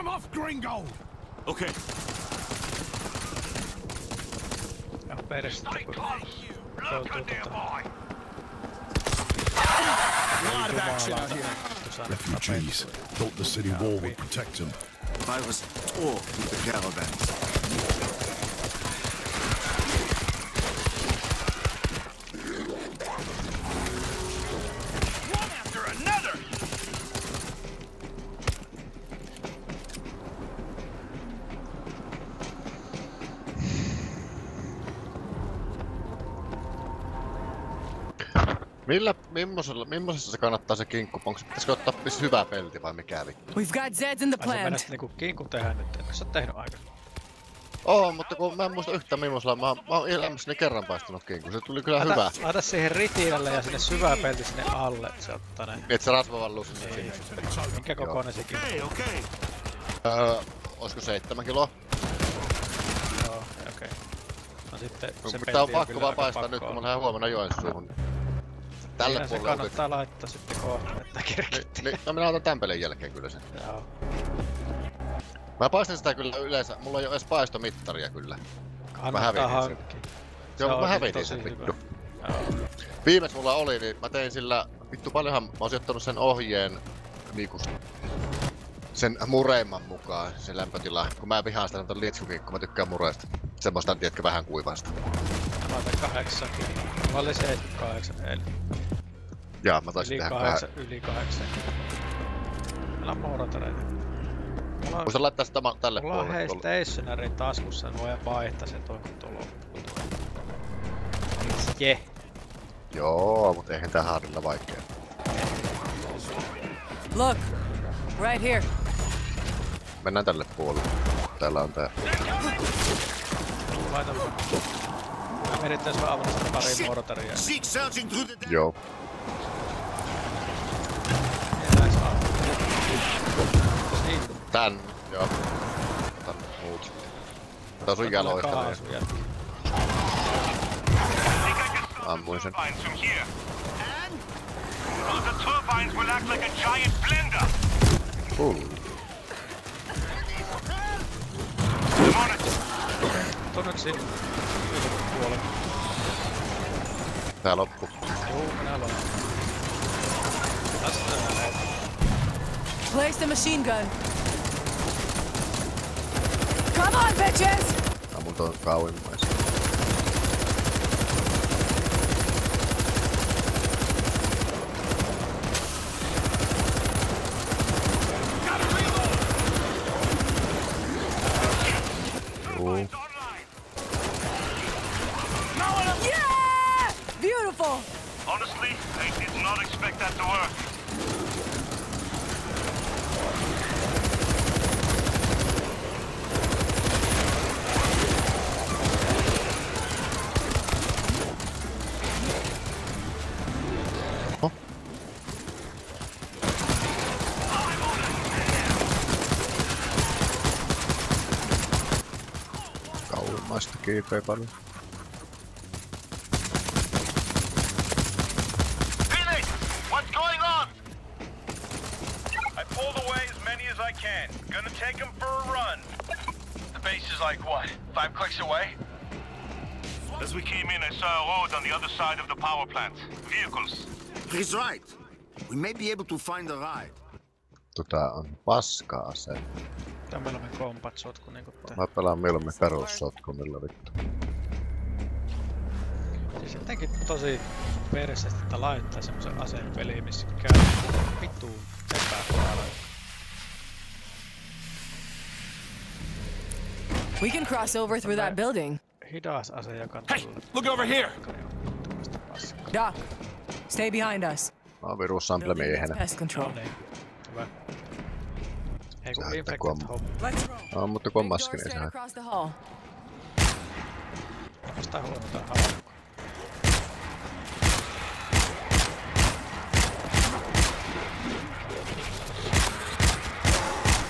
him off, gringo! Okay. Ja peristä kun joutuu Refugees thought the city wall would protect them. I was taught with the caravans. One after another! Millaisessa se kannattaa se kinkku? Pitäisikö ottaa hyvä pelti vai mikä vittu? We've got Zeds in the plant. Niinku kinkku tehdä nyt, etkö sä oot tehnyt aikaisemmin? Mutta kun mä en muista yhtään millaisella, mä oon elämässäni kerran paistanut kinkku, se tuli kyllä hyvä. Laita siihen ritialle ja sinne syvää pelti sinne alle, et se ottaa ne. Et se rasva vaan sinne. Niin. Minkä kokoinen se kinkku? Okay. Oisko 7 kiloa? Joo, okei. No sitten se pelti tää on pakko vaan paistaa nyt, kun mä lähden huomenna Joensuuhun. Tälle puolelle se kannattaa laittaa sitten kohta, että kerkittiin. No minä otan tän pelin jälkeen kyllä sen. Joo. Mä paistan sitä kyllä yleensä, mulla ei oo edes paistomittaria kyllä. Kannattaa hankkia. Joo, mä hävitin sen vittu. Viimeis mulla oli, niin mä tein sillä, vittu paljonhan mä oon sijoittanut sen ohjeen niinku sen mureimman mukaan, sen lämpötila. Kun mä vihaan sitä sanotaan lietskukinkku, mä tykkään mureista. Semmosta, tiedätkö, vähän kuivasta. Mä otan 8. Mä olin 78 eilen. Jaa, mä taisin tehdä vähän. Yli 8. Meillä on moorotareita. Muista laittaa sitä tälle puolelle. Mulla on hei stationarin taskussa, niin voi vaihtaa sen tuon kun tuo loppuu. Jeh. Joo, mut eihän tää hardilla vaikea. Look, right here. Mennään tälle puolelle. Täällä on tää. Laita vaan. Mä yrittäis vaan avata sitä pari mortaria. Joo. Tän, joo. Otan muut sitten. Tää on sun jaloista. Ammuin sen. Tuon nyt sinne. Puolelle. Tää loppu. Juu, minä aloin. Place the machine gun. Come on, bitches! Ammun tuon kauimmais. Yeah! Beautiful! Honestly, I did not expect that to work. Kauimmaista kiipeä paljon. Gonna take him for a run. The base is like what? 5 clicks away? As we came in, I saw a road on the other side of the power plant. Vehicles. He's right. We may be able to find a ride. On paska-ase. Tää meillä on kompat sotku niinku tää. Mä pelaan mieluummin perussotkumilla vittu. Siis jotenkin tosi perseestä, että laittaa semmosen aseen peliin, missä käy vittuun epähuolella. We can cross over through that building. Hidas ase, joka Hey, look over here! Doc, stay behind us. Mä oon virussample-miehenä. Pest control. Hyvä. Ei kun Sä infected home. Let's roll. No, mutta kun on maski, niin sehän. Across the hall. Sitä huomataan haukku.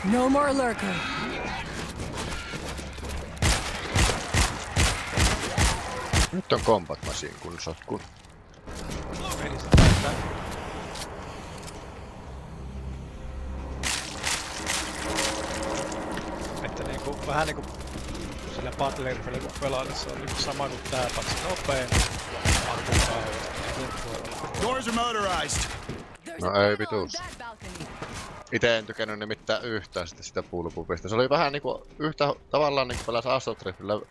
No more lurker. Nyt on combat machine kun sotku. vähän niinku sillä battle riflellä kun pelailla, se on niinku sama kuin tää, patsi nopein. Ampuu kauheasti. Doors are motorized. No ei vituus. Ite en tykännyt nimittäin yhtään sitä puulupupista. Se oli vähän niinku yhtä tavallaan niinku pelas Assault Riflellä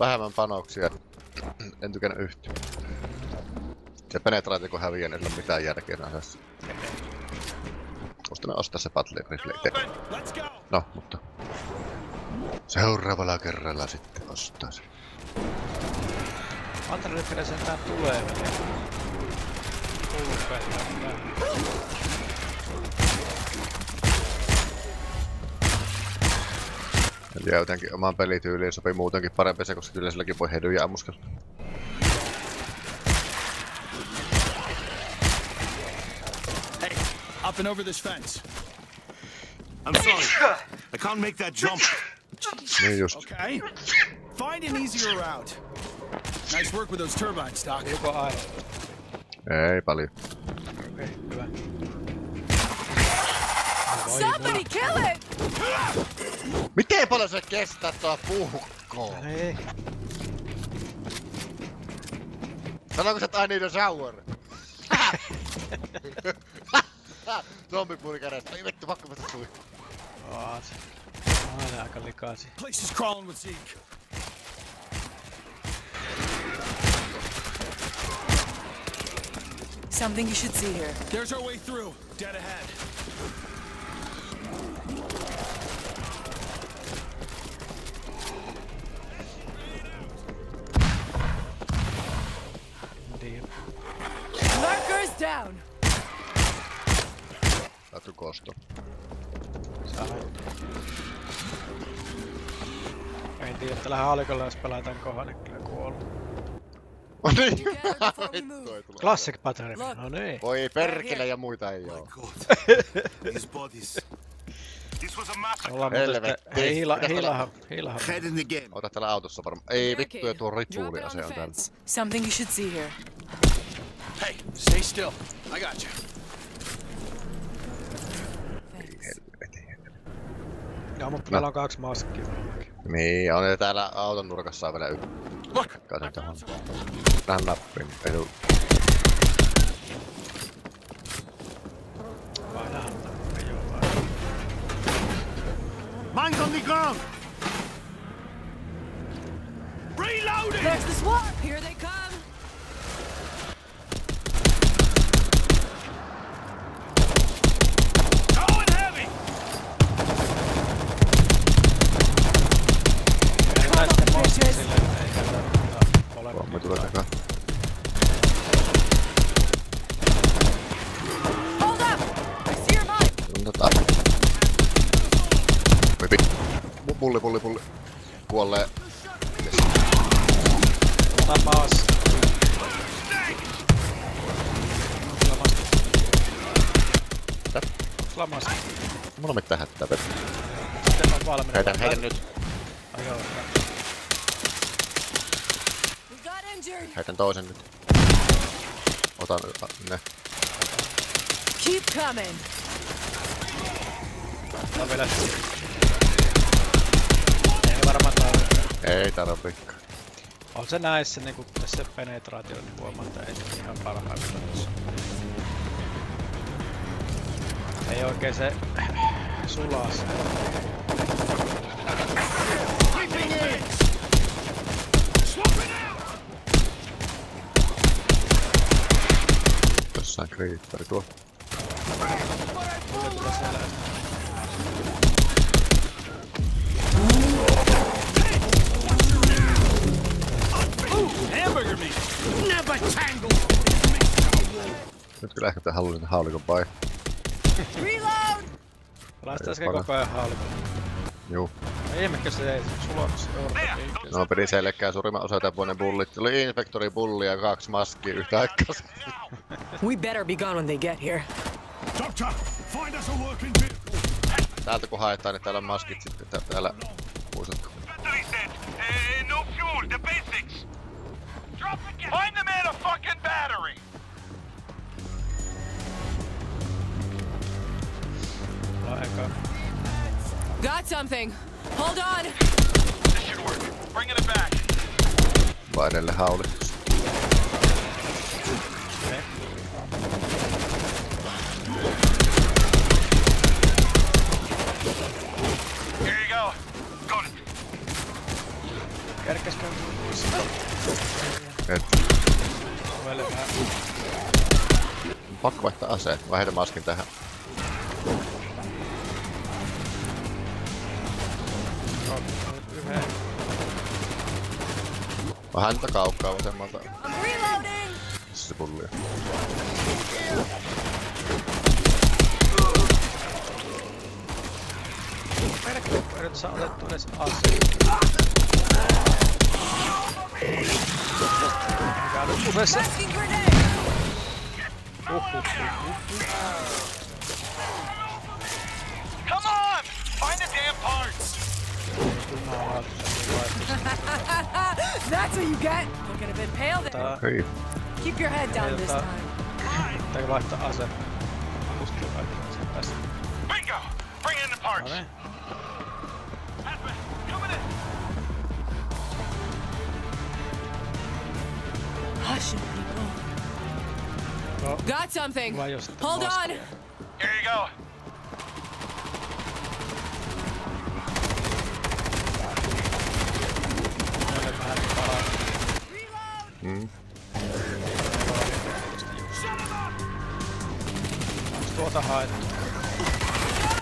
vähemmän panoksia. En tykännyt yhtään. Se penetraatio kun häviää, niin ei ole mitään järkeä nähdessä. Musta ostaa se battle rifle ite. No, mutta seuraavalla kerralla sitten ostaa se. Battle rifle sentään tulee vielä. Ja jotenkin omaan pelityyliin sopii muutenkin parempi se, koska kyllä silläkin voi hedyjä ammuskella. Hey, up and over this fence. I'm sorry. I can't make that jump. Niin just. Okay. Find an easier route. Nice work with those turbines, Doc. Joko aina? Ei paljon. Okei, hyvä. Somebody kill it! Miten paljon se kestää tuo puukko? Ei. Sanoiko sä, että I need a shower? Zombipuoli kädessä. Ei vittu, pakko päästä tuli. Aas. Aina aika likaasi. Place is crawling with Zeke. Something you should see here. There's our way through. Dead ahead. Markers down. Saatu kosto. En tiedä, että tällä haalikolla jos pelataan kohan, niin kyllä kuollut. No niin. Together before we move. Vittu ei tule. Classic battle rifle, no niin. Voi perkele ja muita ei oo. These bodies. This was a massacre. Ollaan muuten Helvetti. sitten hiilahan. Head in the game. Ota täällä autossa varmaan. Ei vittu, ja tuo Drop ripuuli it on ase the on täällä. fence. Something you should see here. Hey, stay still. I got you. Thanks. Joo, mutta meillä on 2 maskia. Niin, on ja täällä auton nurkassa on vielä yksi. Look. Kaisen tähän. Nähän nappiin. Ei tuu. Painahan ei oo vaan. Mine's on the ground. Reloading. There's the SWAT! Here they come! Going heavy. Tehdään sitten mosta bitches. silleen, että ei tällä ole Pommi tulee takaa. Hold up! I see your mark! Pulli. Kuollee. Tapaus. Mitä? Lamas. Mulla on mitään hättää vettä. Sitten on valmiina. Heitän nyt. Ai joo, We got injured! Heitän toisen nyt. Otan ne. Keep coming! tää on vielä. Ei varmaan tarvitse. Ei tarvikaan. On se näissä niinku tässä penetraatio, niin huomaa, että ei se ihan parhaimmillaan tossa. Ei oikein se sulaa se. Jossain kriippari tuo. Hamburger meat. Never tangle. Nyt kyllä ehkä tää halusin haulikon vai. Reload! Laistaisiko koko ajan haalikolla? Juu. No ihmekö se ei sulannut Euroopan. No pidin selkeä suurimman osa tämän bullit. Oli infektori bulli ja 2 maskia yhtä aikaa. We better be gone when they get here. Doctor, find us a working vehicle. Täältä kun haetaan, niin täällä on maskit sitten täällä. Muistatko? Battery said, no fuel, the basics. Drop it. Find the man a fucking battery. Ollaan eka Got something. Hold on. This should work. Bringing it back. Vai edelleen haulistus. Okei. Here you go. Got it. Kerkeskö? Et. Ovelle vähän. Pakko vaihtaa aseet. Vaihda maskin tähän. Yhden. Vähän niitä kaukkaa vasemmalta. I'm reloading. Se pullia. Perkele, kun nyt saa otettu edes aseet. Mikä on nyt useissa? Masking grenade. Come on! Find the damn parts! That's what you get. Looking a bit pale there. Hei. Keep your head down this time. Pitääkö vaihtaa ase? Pustuu kaikki sen tässä. Bingo! Bring in the parts! No niin. Hazmat, coming in! Hush it, people. No, Got something. vai jos sitten Hold on. maskia. Here you go. Noille vähän palaa. Onks tuota haettu?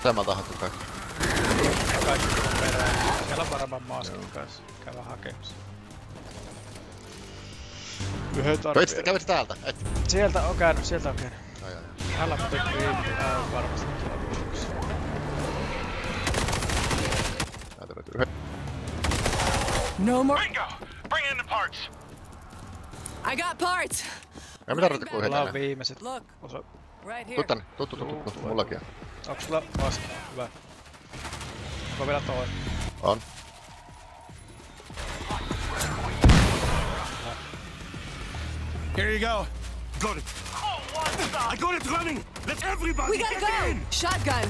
Tämä on tahattu kaikki. Kaikki on perään. Siellä on varmaan maskin kanssa. Käydä hakemassa. Yhden tarvii. Kävit täältä? Et. Sieltä on käynyt, sieltä on käynyt. Ai. Hänellä on pikku ihminen, aivan varmasti tuolla yksi. Näytät yhden. No more. Bingo! Bring in the parts! I got parts. Ei me tarvitse kuin Mulla on yhden. viimeiset. Look, Osa. right Tuu here. tänne. Tuu. Mullakin on. Onks sulla maski? Hyvä. Onko vielä toinen? On. Here you go. Got it. I got it running. Let everybody We gotta get go. in. Shotgun.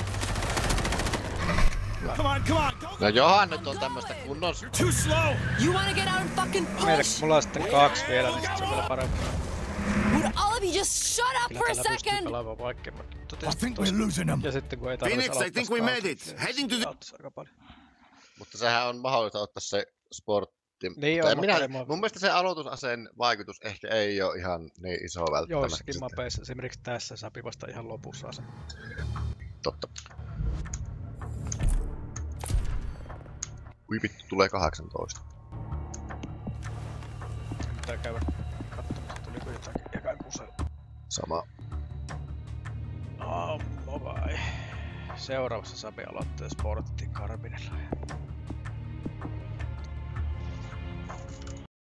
Come on, come on. Go. No johan nyt on tämmöstä kunnon... You're too slow. You wanna get out and fucking Meillä, push? mulla on sitten 2 vielä, niin sit se on vielä parempi. Would all of you just shut up Kyllä for a tällä pystyy second? pelaamaan vaikeammat. I think we're losing them. Ja sitten kun ei tarvitse Phoenix, I think we made it. Heading to the... Auttaisi aika paljon. Mutta sehän on mahdollista ottaa se sportti. Niin Mutta on, mutta ei mua... mun mielestä se aloitusaseen vaikutus ehkä ei ole ihan niin iso välttämättä. Joissakin mapeissa, esimerkiksi tässä sapi vasta ihan lopussa ase. Totta. Ui vittu, tulee 18. Pitää käydä katsomassa, tuliko jotakin ekan kusella. Sama. Ammo vai? Seuraavassa sapi aloittaa sporttikarbinilla.